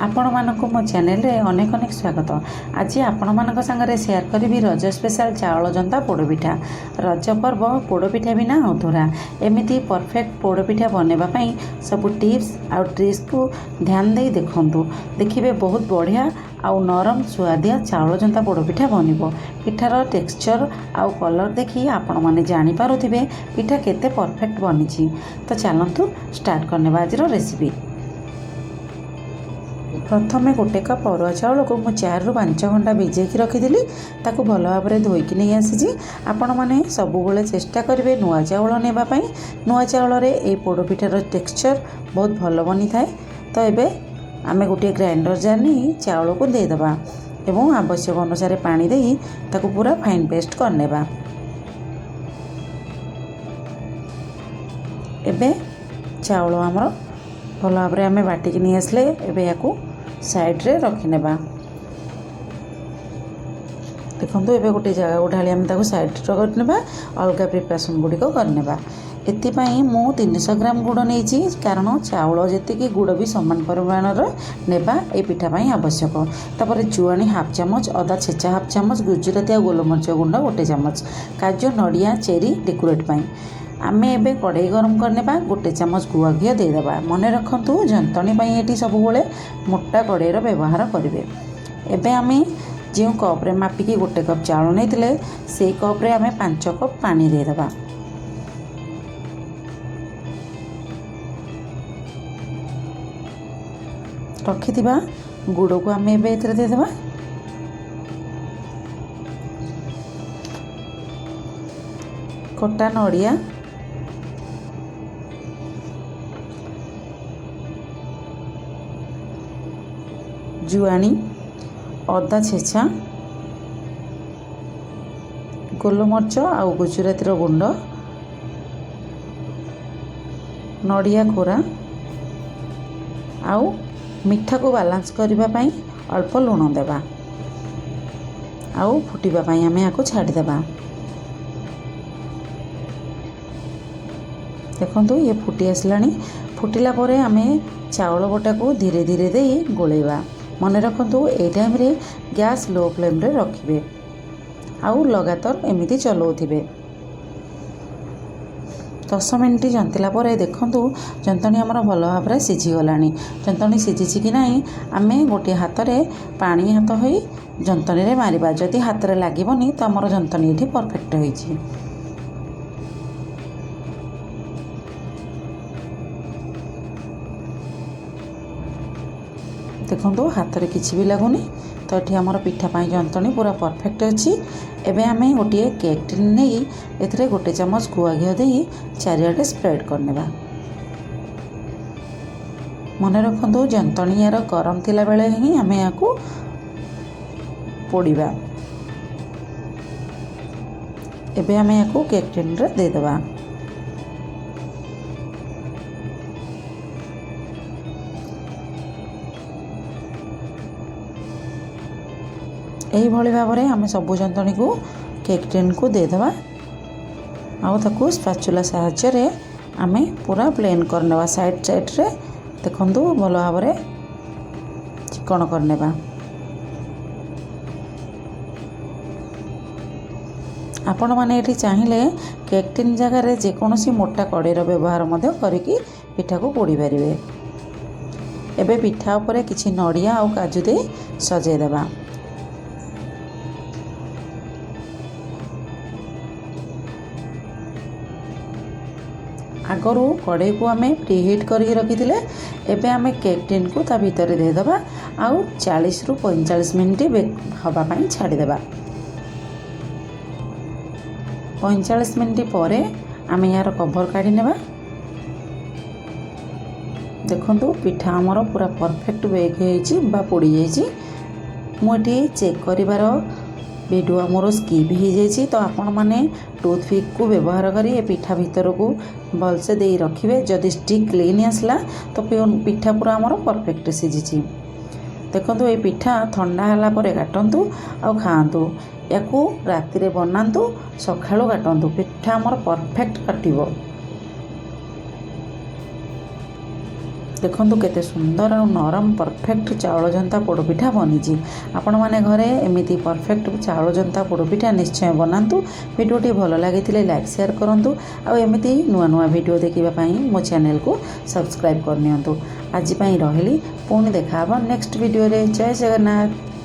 आपण मानक मो चैनल रे अनेक अनेक स्वागत। आज आपण मानक संगे शेयर करी रज स्पेशल चावल जंता पोड़पिठा। रज पर्व पोड़पिठा बिना अधूरा। एमती परफेक्ट पोड़पिठा बनवाई सब टिप्स आउ ट्रिक्स को ध्यान दे देखु। देखिए बहुत बढ़िया आउ नरम सुआदिया चावल जंता पोड़पिठा बनब। पिठार टेक्सचर आउ कलर देखी आपण मैंने जानीपारे पिठा केते परफेक्ट बनी। तो चलतु स्टार्ट करने आज रेसिपी। प्रथमे गोटे कप अरुआ चाउल को मु 4 ରୁ 5 घंटा भिजेकी रखीदी। ताकू भल भाव में धोईकी नहीं आसी। आपण मैंने सबुबले चेष्टा करेंगे नुआ चाउल नेबाई। नुआ चाउल ये पोड़पिठार टेक्सचर बहुत भल बनी थाए। तो ये आम गोटे ग्राइंडर जार नहीं चाउल को देदेबा एवं आवश्यक अनुसार पानी दे ताकू पूरा फाइन पेस्ट करनेबा। एबे चाउल आमर भल भाव में आम बाटिकी नहीं आसले एबे याकू साइड रे रखिनेबा। देखो ये गोटे जगह को ढाली आम साइड रखनेबा। अलग प्रिपरेसन गुड़िक करनेबा। एपाई मु 300 ग्राम गुड़ नहीं कारण चाउल जी गुड़ भी सामान परिमाण नेबा ए पिठापाई आवश्यक। तापर जुआनी हाफ चामच, अदा छेचा हाफ चामच, गुजराती आ गोलमरिच गुंड गोटे चामच, काजू नड़िया चेरी डेकोरेट पाई आम ए कड़े गरम करने। गोटे चामच गुआ घी देदेबा। मन रखु जंतणी ये सब मोटा कड़े व्यवहार करेंगे। एबे आम जो कप्रे मापिकी गोटे कप चाउल नहीं से कप्रे आम 5 कप पानी देदेबा। रखि गुड़ को आम एथरे देदेबा। कटा नड़िया, जुआनी, अदा छेचा, गोलमरिच आउ गुजराती गुंड, नड़िया खोरा आउ मिठा को बालांस करने अल्प लुण देवा। आउ फुटापी आम या छाड़देबा। देखो ये फुटी आसला। फुटिला परे आम चाउल बटा को धीरे धीरे दे गोलेबा। मन रखु ए टाइम रे गैस लो फ्लेम रे रखिबे आउ लगातार एमिति चलाउथिबे। 10 मिनट जंतिला परे देखंतु जंतणी आमर भल भाव में सीझीगला। जंतणी सीझी कि नहीं आम गोटे हाथ में पानी हाथ हो जंतणी रे मारिबा। जदि हाथ में लागबनी तो आमर जंतणी ये परफेक्ट होइछि। देखो हाथ में किसी भी लगुनि। तो ये आमर पिठापाई जंतणी पूरा परफेक्ट अच्छी। एबे आम गोटे केक टिन नहीं एथरे गोटे चामच गुआ घी दे चारिआडे स्प्रेड करनेबा। मन रखु जंतणी यार गरम थिला बेले ही आम या पोड़ीबा। एबे आम या केक टिन रे देदेबा। यही भाव में आम सबू जंतणी को केक टिन को देदेबा। आउ स्पैचुला साहाय्य आम पूरा प्लेन करनेबा। साइड साइड रे देखु भल भाव में चिकन करनेबा। आपण मैंने ये चाहिए केक टिन जगार जेकोसी मोटा कड़ेर व्यवहार करिकी पिठा को पोड़ी पारे। एबे पिठा उपरे किछि नड़िया आउ काजू दे सजेदेबा। आगरू कड़े को आम प्रीहीट करके रखी एबे आम केक टिन को ता भीतर देदेबा। आउ 40 ରୁ 45 मिनट हवापाई छाड़देबा। 45 मिनट पर आम यार कभर काढ़ी नेबा। देखो पिठा आमर पूरा परफेक्ट बेक हो पोड़ी जाइए। मुझे चेक करिवार वीडियो मोर स्किप हो जाइए। तो आपण मैंने टूथपिक को व्यवहार करी ए पिठा भीतर को भलसे दे रखिए। जदि स्टिक क्लीन आसला तो पिठा पूरा आमर परफेक्ट सीझी। देखो ये पिठा ठंडा होला परे काटंतु आ खाआंतु। याकू राति रे बनातु सकाळु काटंतु। पिठा आमर परफेक्ट काटिबो। देखंतु केते सुंदर और नरम परफेक्ट चाउल जंता पोड़पिठा बनी। आपण मैंने घरे एमती परफेक्ट चाउल जंता पोड़पिठा निश्चय बनातु। भिडियोटी भल लगी लाइक शेयर करूँ आमती नुआ नुआ भिडियो देखापी मो चैनल को सब्सक्राइब करनी। आज रही पुणी देखा नेक्स्ट वीडियो रे। जय जगन्नाथ।